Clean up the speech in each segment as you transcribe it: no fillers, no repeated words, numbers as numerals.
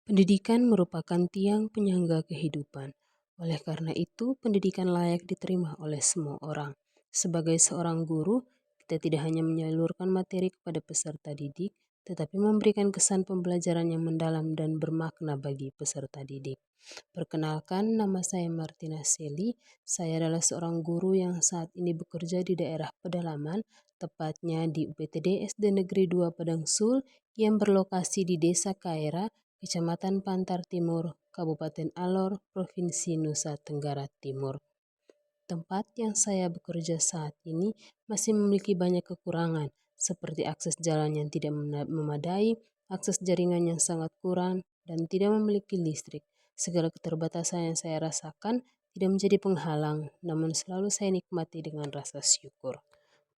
Pendidikan merupakan tiang penyangga kehidupan. Oleh karena itu, pendidikan layak diterima oleh semua orang. Sebagai seorang guru, kita tidak hanya menyalurkan materi kepada peserta didik, tetapi memberikan kesan pembelajaran yang mendalam dan bermakna bagi peserta didik. Perkenalkan, nama saya Martina Seli. Saya adalah seorang guru yang saat ini bekerja di daerah pedalaman, tepatnya di UPTD SD Negeri 2 Padangsul yang berlokasi di Desa Kaira, Kecamatan Pantar Timur, Kabupaten Alor, Provinsi Nusa Tenggara Timur. Tempat yang saya bekerja saat ini masih memiliki banyak kekurangan, seperti akses jalan yang tidak memadai, akses jaringan yang sangat kurang, dan tidak memiliki listrik. Segala keterbatasan yang saya rasakan tidak menjadi penghalang, namun selalu saya nikmati dengan rasa syukur.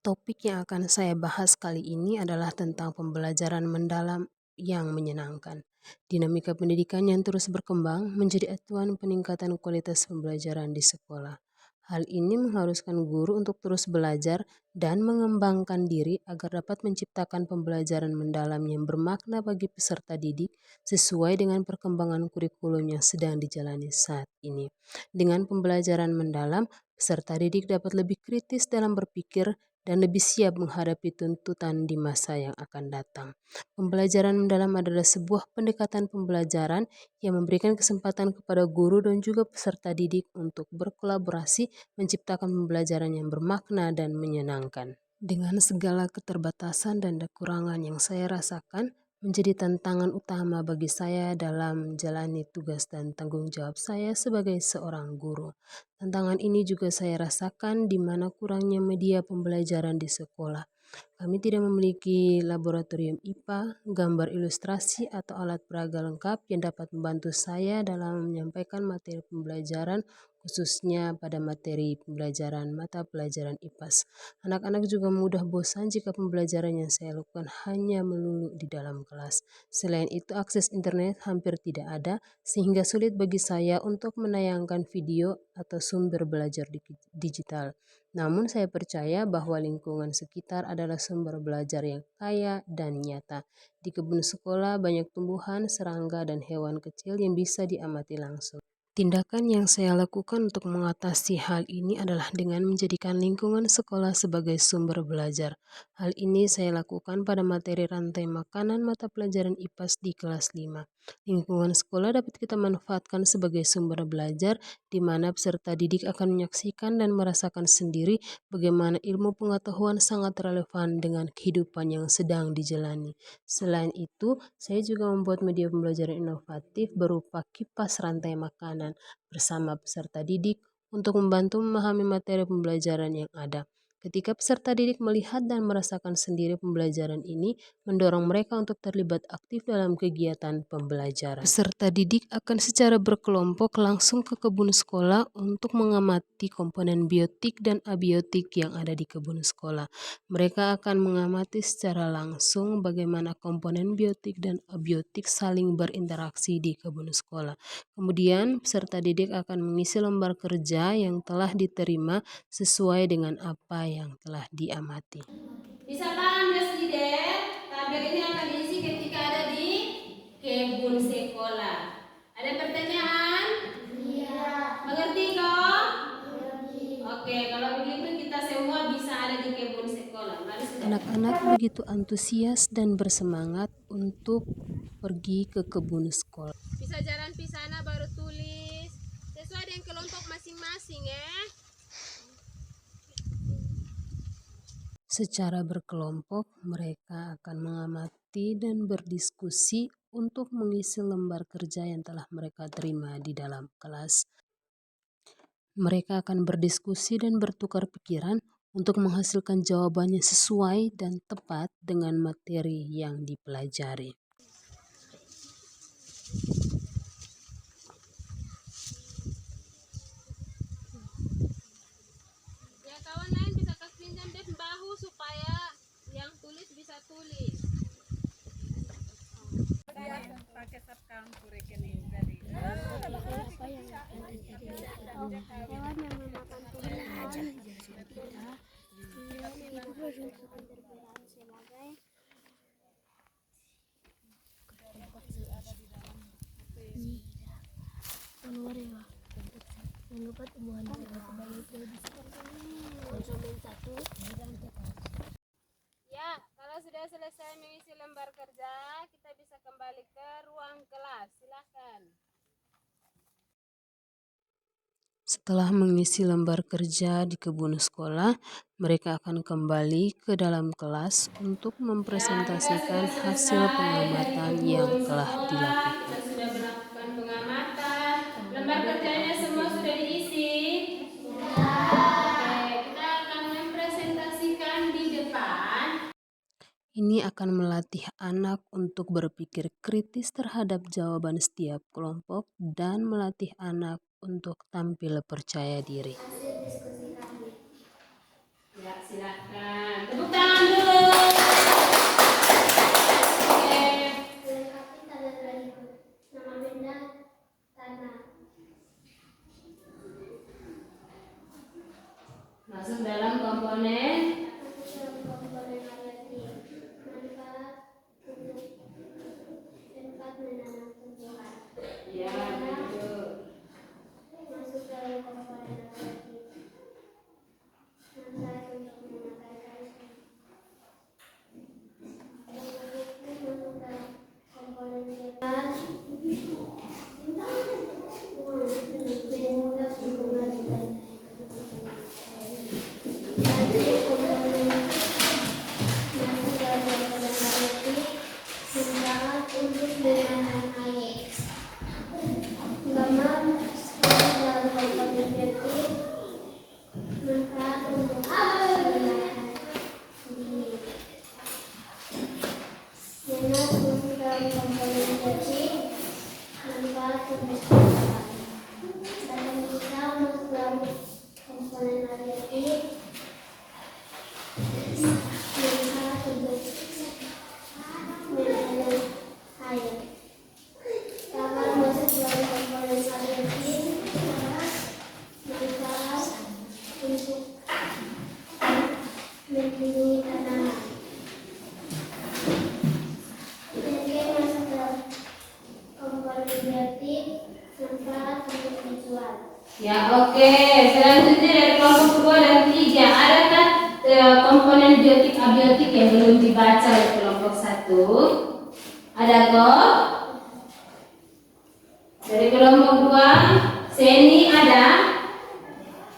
Topik yang akan saya bahas kali ini adalah tentang pembelajaran mendalam yang menyenangkan. Dinamika pendidikan yang terus berkembang menjadi acuan peningkatan kualitas pembelajaran di sekolah. Hal ini mengharuskan guru untuk terus belajar dan mengembangkan diri agar dapat menciptakan pembelajaran mendalam yang bermakna bagi peserta didik sesuai dengan perkembangan kurikulum yang sedang dijalani saat ini. Dengan pembelajaran mendalam, peserta didik dapat lebih kritis dalam berpikir dan lebih siap menghadapi tuntutan di masa yang akan datang. Pembelajaran mendalam adalah sebuah pendekatan pembelajaran yang memberikan kesempatan kepada guru dan juga peserta didik untuk berkolaborasi menciptakan pembelajaran yang bermakna dan menyenangkan. Dengan segala keterbatasan dan kekurangan yang saya rasakan, menjadi tantangan utama bagi saya dalam menjalani tugas dan tanggung jawab saya sebagai seorang guru. Tantangan ini juga saya rasakan di mana kurangnya media pembelajaran di sekolah. Kami tidak memiliki laboratorium IPA, gambar ilustrasi, atau alat peraga lengkap yang dapat membantu saya dalam menyampaikan materi pembelajaran, khususnya pada materi pembelajaran mata pelajaran IPAS. Anak-anak juga mudah bosan jika pembelajaran yang saya lakukan hanya melulu di dalam kelas. Selain itu, akses internet hampir tidak ada, sehingga sulit bagi saya untuk menayangkan video atau sumber belajar digital. Namun saya percaya bahwa lingkungan sekitar adalah sumber belajar yang kaya dan nyata. Di kebun sekolah banyak tumbuhan, serangga, dan hewan kecil yang bisa diamati langsung. Tindakan yang saya lakukan untuk mengatasi hal ini adalah dengan menjadikan lingkungan sekolah sebagai sumber belajar. Hal ini saya lakukan pada materi rantai makanan mata pelajaran IPAS di kelas 5. Lingkungan sekolah dapat kita manfaatkan sebagai sumber belajar di mana peserta didik akan menyaksikan dan merasakan sendiri bagaimana ilmu pengetahuan sangat relevan dengan kehidupan yang sedang dijalani. Selain itu, saya juga membuat media pembelajaran inovatif berupa kipas rantai makanan bersama peserta didik untuk membantu memahami materi pembelajaran yang ada. Ketika peserta didik melihat dan merasakan sendiri pembelajaran ini, mendorong mereka untuk terlibat aktif dalam kegiatan pembelajaran. Peserta didik akan secara berkelompok langsung ke kebun sekolah untuk mengamati komponen biotik dan abiotik yang ada di kebun sekolah. Mereka akan mengamati secara langsung bagaimana komponen biotik dan abiotik saling berinteraksi di kebun sekolah. Kemudian, peserta didik akan mengisi lembar kerja yang telah diterima sesuai dengan apa yang telah diamati. Bisa paham ya Slide? Tabel ini akan diisi ketika ada di kebun sekolah. Ada pertanyaan? Iya. Mengerti kok? Mengerti. Oke, kalau begitu kita semua bisa ada di kebun sekolah. Mari sudah. Anak-anak begitu antusias dan bersemangat untuk pergi ke kebun sekolah. Bisa jalan pisana baru tulis sesuai dengan kelompok masing-masing ya. Secara berkelompok, mereka akan mengamati dan berdiskusi untuk mengisi lembar kerja yang telah mereka terima di dalam kelas. Mereka akan berdiskusi dan bertukar pikiran untuk menghasilkan jawaban yang sesuai dan tepat dengan materi yang dipelajari. Ya kawan lain bisa kasih pinjam deh bahu supaya yang tulis bisa tulis. Pakai subcounter rekening tadi. Hewan yang memakan tumbuhan kemudian yang hidup berperbedaan sebagai dapat tumbuhan sebagai produksi konsumen satu. Ya, kalau sudah selesai mengisi lembar kerja, kita bisa kembali ke ruang kelas. Silakan. Setelah mengisi lembar kerja di kebun sekolah, mereka akan kembali ke dalam kelas untuk Ya, kita mempresentasikan sudah hasil selesai dari pengamatan yang kebun telah sekolah. Kita dilakukan. sudah melakukan pengamatan. Lembar kerjanya semua sudah diisi. Oke, kita akan mempresentasikan di depan. Ini akan melatih anak untuk berpikir kritis terhadap jawaban setiap kelompok dan melatih anak untuk tampil percaya diri. Hasil diskusi kami. Ya, silakan. Tepuk tangan dulu. Oke. Lengkapi tanda berikut. Nama benda, tanah. Masuk dalam komponen. Masuk dalam komponen variatif. Manfaat untuk tempat menanam tumbuhan. Ya, begitu. Masuk dalam komponen variatif. Manfaat untuk memakai kayu. Masuk dalam komponen bebas. Menyebut hubungan dan masuk komponen masuk dalam komponen variatif. Manfaat untuk menanam air. Gambar dalam komponen variatif. Manfaat untuk menahan dingin. Minat masuk dalam komponen variatif. Manfaat untuk kesehatan. Badan kita masuk dalam komponen variatif. Manfaat untuk menanam air. Tangan masuk dalam komponen variatif. Manfaat untuk melindungi tanaman. Daging masuk dalam komponen variatif. Manfaat untuk dijual. Ya, oke. Selanjutnya dari kelompok 2 dan 3. Adakah komponen biotik abiotik yang belum dibaca oleh kelompok 1? Ada kok? Dari kelompok 2, Seni ada?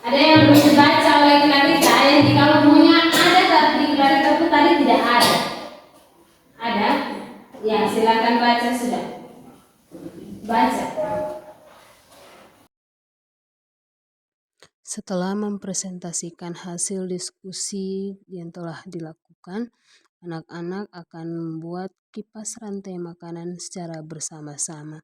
Ada yang belum dibaca oleh Clarita? Yang di kamunya ada tapi di Clarita itu tadi tidak ada. Ada? Ya, silakan baca sudah. Baca. Setelah mempresentasikan hasil diskusi yang telah dilakukan, anak-anak akan membuat kipas rantai makanan secara bersama-sama.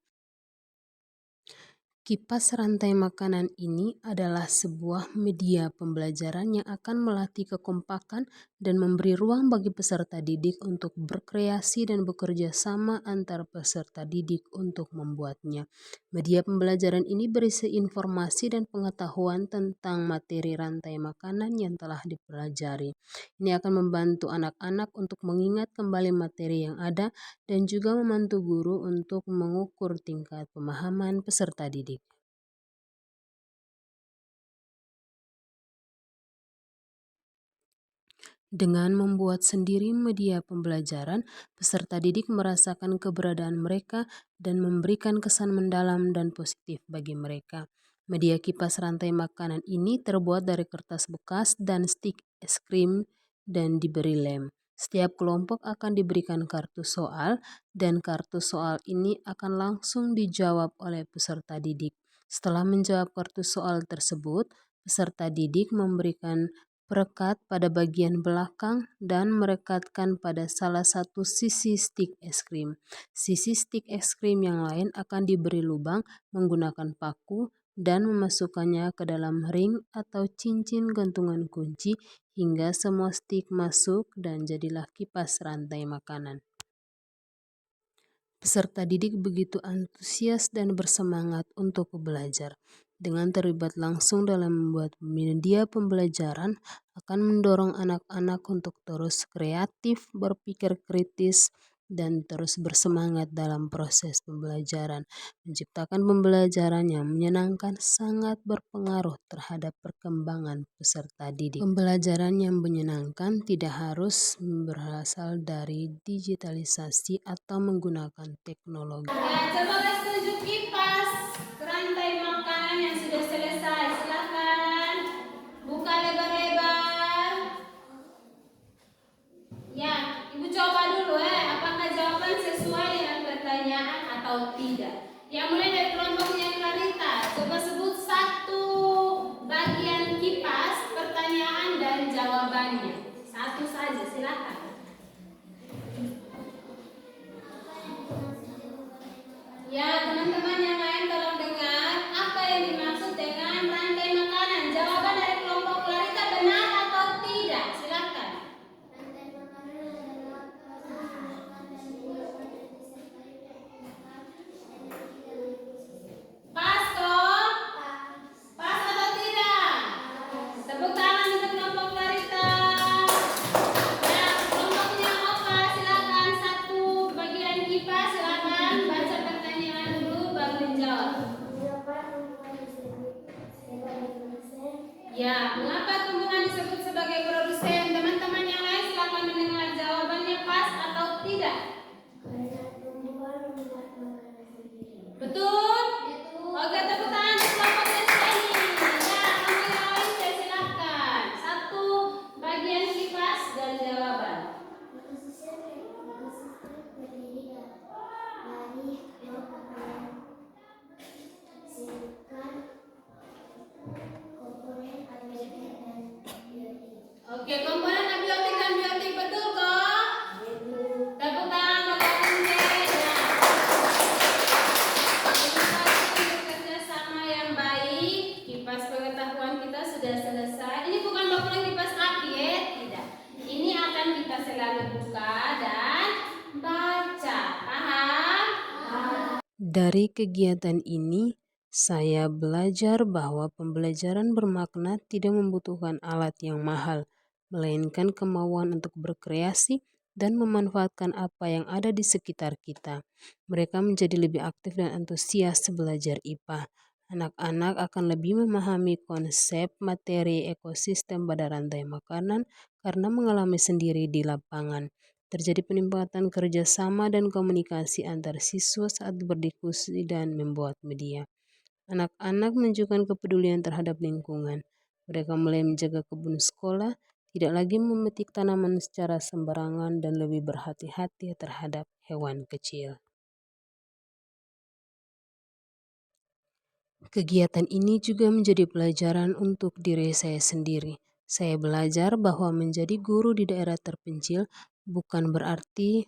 Kipas rantai makanan ini adalah sebuah media pembelajaran yang akan melatih kekompakan dan memberi ruang bagi peserta didik untuk berkreasi dan bekerja sama antar peserta didik untuk membuatnya. Media pembelajaran ini berisi informasi dan pengetahuan tentang materi rantai makanan yang telah dipelajari. Ini akan membantu anak-anak untuk mengingat kembali materi yang ada dan juga membantu guru untuk mengukur tingkat pemahaman peserta didik. Dengan membuat sendiri media pembelajaran, peserta didik merasakan keberadaan mereka dan memberikan kesan mendalam dan positif bagi mereka. Media kipas rantai makanan ini terbuat dari kertas bekas dan stik es krim dan diberi lem. Setiap kelompok akan diberikan kartu soal dan kartu soal ini akan langsung dijawab oleh peserta didik. Setelah menjawab kartu soal tersebut, peserta didik memberikan perekat pada bagian belakang dan merekatkan pada salah satu sisi stik es krim. Sisi stik es krim yang lain akan diberi lubang menggunakan paku dan memasukkannya ke dalam ring atau cincin gantungan kunci hingga semua stik masuk dan jadilah kipas rantai makanan. Peserta didik begitu antusias dan bersemangat untuk belajar. Dengan terlibat langsung dalam membuat media pembelajaran akan mendorong anak-anak untuk terus kreatif, berpikir kritis, dan terus bersemangat dalam proses pembelajaran. Menciptakan pembelajaran yang menyenangkan sangat berpengaruh terhadap perkembangan peserta didik. Pembelajaran yang menyenangkan tidak harus berasal dari digitalisasi atau menggunakan teknologi. Ya, coba guys tunjuk kipas rantai makanan yang sudah selesai. Silakan buka lebar-lebar. Ya, ibu coba dulu apakah jawaban sesuai dengan pertanyaan atau tidak. Ya, mulai dari kelompoknya Clarita. Coba sebut satu bagian kipas, pertanyaan dan jawabannya. Satu saja, silakan. Ya, teman-teman yang lain tolong dengar apa yang dimaksud dengan rantai makanan. Jawaban dari kelompok Clarita benar atau tidak? Silakan. Pas toh? Pas atau tidak? Tepuk tangan untuk kelompok Clarita. Ya, kelompoknya Opa, silakan satu bagian kipas, silakan baca pertanyaan dulu baru menjawab. Ya, mengapa tumbuhan disebut sebagai produsen? Teman-teman yang lain silakan mendengar jawabannya pas atau tidak. Betul? Oke, tepuk tangan untuk kelompok Destiny. Ya, kelompok yang lain saya silakan. Satu bagian kipas dan jawaban. Oke, komponen abiotik dan biotik betul kok? Tepuk tangan bagi Bunda. Terima kasih untuk kerjasama yang baik. Kipas pengetahuan kita sudah selesai. Ini bukan bakalan kipas aki ya, tidak. Ini akan kita selalu buka dan baca. Paham? Dari kegiatan ini, saya belajar bahwa pembelajaran bermakna tidak membutuhkan alat yang mahal, melainkan kemauan untuk berkreasi dan memanfaatkan apa yang ada di sekitar kita. Mereka menjadi lebih aktif dan antusias belajar IPA. Anak-anak akan lebih memahami konsep materi ekosistem pada rantai makanan karena mengalami sendiri di lapangan. Terjadi peningkatan kerjasama dan komunikasi antar siswa saat berdiskusi dan membuat media. Anak-anak menunjukkan kepedulian terhadap lingkungan. Mereka mulai menjaga kebun sekolah, tidak lagi memetik tanaman secara sembarangan dan lebih berhati-hati terhadap hewan kecil. Kegiatan ini juga menjadi pelajaran untuk diri saya sendiri. Saya belajar bahwa menjadi guru di daerah terpencil bukan berarti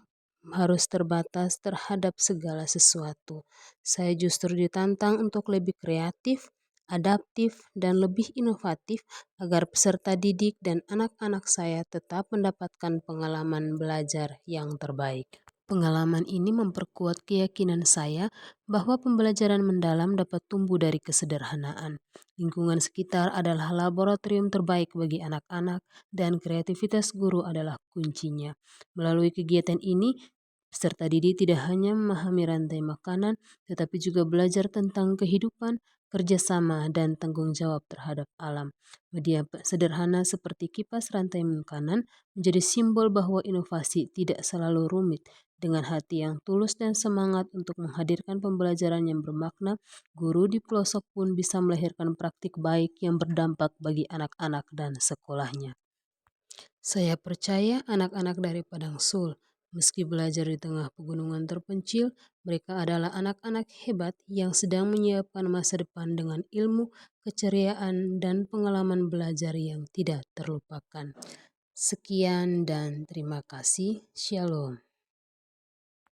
harus terbatas terhadap segala sesuatu. Saya justru ditantang untuk lebih kreatif, adaptif, dan lebih inovatif agar peserta didik dan anak-anak saya tetap mendapatkan pengalaman belajar yang terbaik. Pengalaman ini memperkuat keyakinan saya bahwa pembelajaran mendalam dapat tumbuh dari kesederhanaan. Lingkungan sekitar adalah laboratorium terbaik bagi anak-anak dan kreativitas guru adalah kuncinya. Melalui kegiatan ini, peserta didik tidak hanya memahami rantai makanan, tetapi juga belajar tentang kehidupan, kerjasama, dan tanggung jawab terhadap alam. Media sederhana seperti kipas rantai makanan menjadi simbol bahwa inovasi tidak selalu rumit. Dengan hati yang tulus dan semangat untuk menghadirkan pembelajaran yang bermakna, guru di pelosok pun bisa melahirkan praktik baik yang berdampak bagi anak-anak dan sekolahnya. Saya percaya anak-anak dari Padang Sul, meski belajar di tengah pegunungan terpencil, mereka adalah anak-anak hebat yang sedang menyiapkan masa depan dengan ilmu, keceriaan, dan pengalaman belajar yang tidak terlupakan. Sekian dan terima kasih. Shalom.